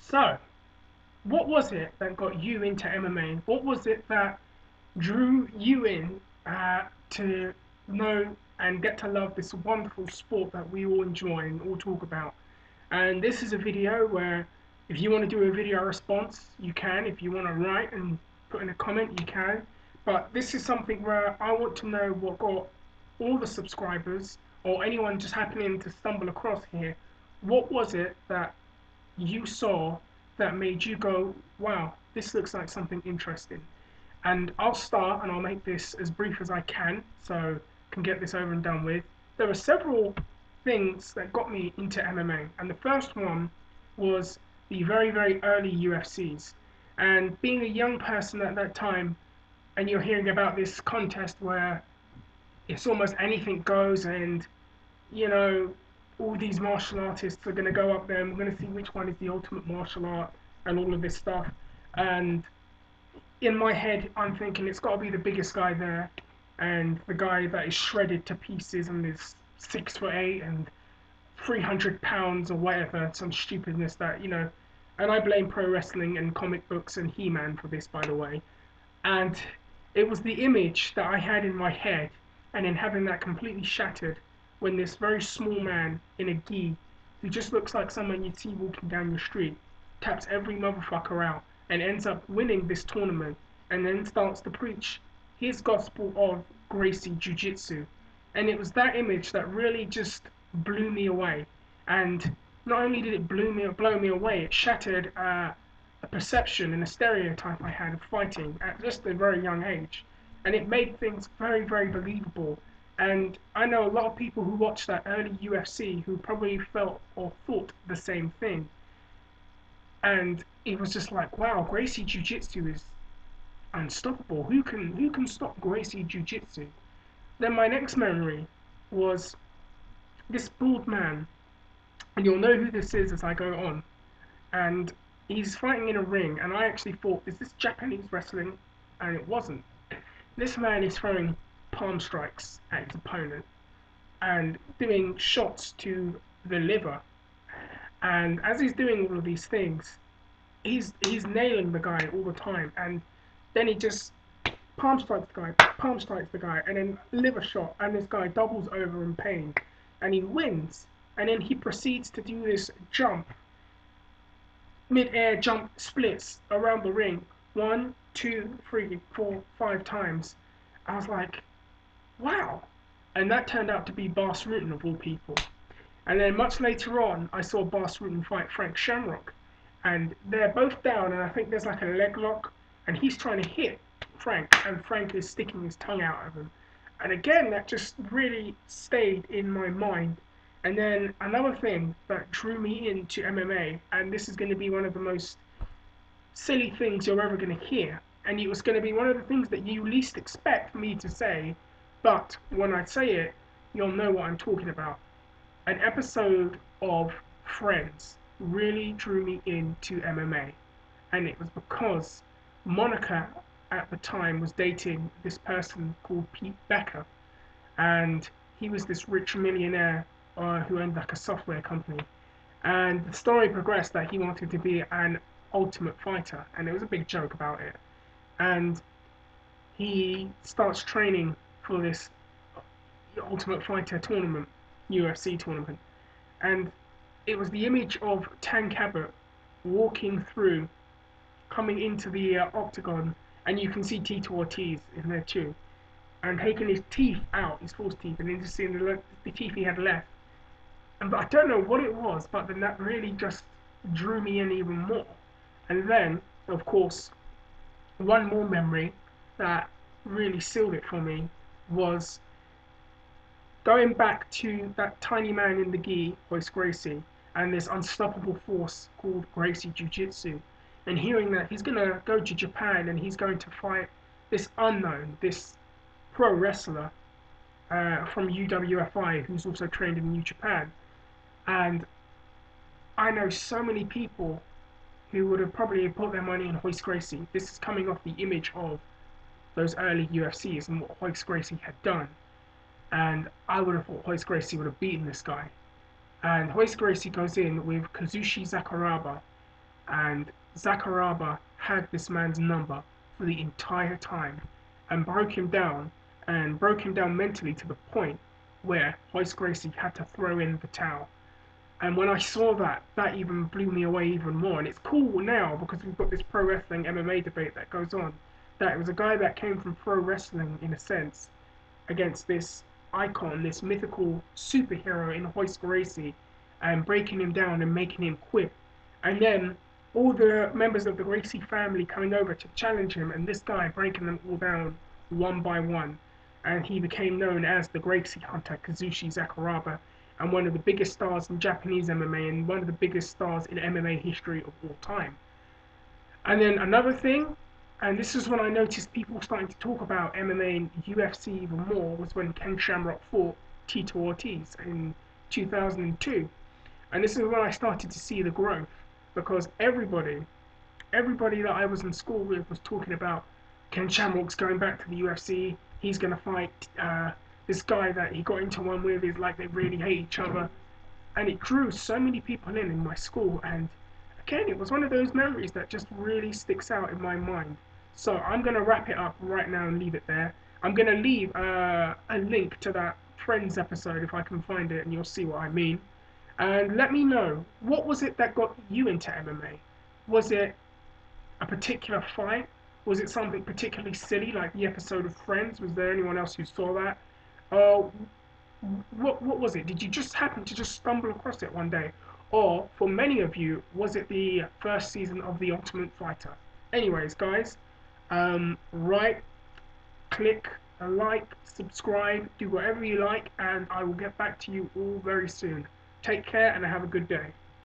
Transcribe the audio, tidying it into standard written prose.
So, what was it that got you into MMA? What was it that drew you in to know and get to love this wonderful sport that we all enjoy and all talk about? And this is a video where if you want to do a video response, you can. If you want to write and put in a comment, you can. But this is something where I want to know what got all the subscribers or anyone just happening to stumble across here. What was it that you saw that made you go, wow, this looks like something interesting? And I'll start and I'll make this as brief as I can so I can get this over and done with. There were several things that got me into MMA, and the first one was the very, very early UFCs. And being a young person at that time, and you're hearing about this contest where it's almost anything goes, and you know, all these martial artists are going to go up there and we're going to see which one is the ultimate martial art and all of this stuff. And in my head, I'm thinking it's got to be the biggest guy there and the guy that is shredded to pieces and is 6'8" and 300 pounds or whatever, some stupidness that, you know. And I blame pro wrestling and comic books and He-Man for this, by the way. And it was the image that I had in my head, and then having that completely shattered when this very small man in a gi, who just looks like someone you'd see walking down your street, taps every motherfucker out and ends up winning this tournament, and then starts to preach his gospel of Gracie Jiu-Jitsu. And it was that image that really just blew me away. And not only did it blow me away, it shattered a perception and a stereotype I had of fighting at just a very young age. And it made things very, very believable. And I know a lot of people who watched that early UFC who probably felt or thought the same thing. And it was just like, wow, Gracie Jiu-Jitsu is unstoppable. Who can stop Gracie Jiu-Jitsu? Then my next memory was this bald man, and you'll know who this is as I go on. And he's fighting in a ring, and I actually thought, is this Japanese wrestling? And it wasn't. This man is throwing palm strikes at his opponent and doing shots to the liver. And as he's doing all of these things, he's nailing the guy all the time. And then he just palm strikes the guy, and then liver shot, and this guy doubles over in pain, and he wins. And then he proceeds to do this jump, mid-air jump splits around the ring, 1, 2, 3, 4, 5 times. I was like, wow. And that turned out to be Bas Rutten of all people. And then much later on, I saw Bas Rutten fight Frank Shamrock, and they're both down, and I think there's like a leg lock, and he's trying to hit Frank, and Frank is sticking his tongue out of him. And again, that just really stayed in my mind. And then another thing that drew me into MMA, and this is going to be one of the most silly things you're ever going to hear, and it was going to be one of the things that you least expect me to say, but when I say it, you'll know what I'm talking about. An episode of Friends really drew me into MMA, and it was because Monica at the time was dating this person called Pete Becker, and he was this rich millionaire who owned like a software company. And the story progressed that he wanted to be an ultimate fighter, and there was a big joke about it. And he starts training for this ultimate fighter tournament, UFC tournament. And it was the image of Tank Abbott walking through, coming into the octagon, and you can see Tito Ortiz in there too, and taking his teeth out, his false teeth, and then just seeing the teeth he had left. And but I don't know what it was, but then that really just drew me in even more. And then, of course, one more memory that really sealed it for me was going back to that tiny man in the gi, Royce Gracie, and this unstoppable force called Gracie Jiu-Jitsu, and hearing that he's going to go to Japan and he's going to fight this unknown, this pro wrestler from UWFI who's also trained in New Japan. And I know so many people who would have probably put their money on Royce Gracie. This is coming off the image of those early UFCs and what Royce Gracie had done. And I would have thought Royce Gracie would have beaten this guy. And Royce Gracie goes in with Kazushi Sakuraba, and Zakaraba had this man's number for the entire time and broke him down mentally to the point where Royce Gracie had to throw in the towel. And when I saw that, that even blew me away even more. And it's cool now because we've got this pro wrestling MMA debate that goes on. That it was a guy that came from pro wrestling, in a sense, against this icon, this mythical superhero in Royce Gracie, and breaking him down and making him quit. And then all the members of the Gracie family coming over to challenge him, and this guy breaking them all down one by one. And he became known as the Gracie Hunter, Kazushi Sakuraba, and one of the biggest stars in Japanese MMA and one of the biggest stars in MMA history of all time. And then another thing, and this is when I noticed people starting to talk about MMA and UFC even more, was when Ken Shamrock fought Tito Ortiz in 2002. And this is when I started to see the growth because everybody that I was in school with was talking about Ken Shamrock's going back to the UFC. He's going to fight this guy that he got into one with. Is like they really hate each other, and it drew so many people in my school. And again, it was one of those memories that just really sticks out in my mind. So I'm going to wrap it up right now and leave it there. I'm going to leave a link to that Friends episode if I can find it, and you'll see what I mean. And let me know, what was it that got you into MMA? Was it a particular fight? Was it something particularly silly, like the episode of Friends? Was there anyone else who saw that? Uh, what was it? Did you just happen to just stumble across it one day? Or, for many of you, was it the first season of The Ultimate Fighter? Anyways, guys, right, click a like, subscribe, do whatever you like, and I will get back to you all very soon. Take care and have a good day.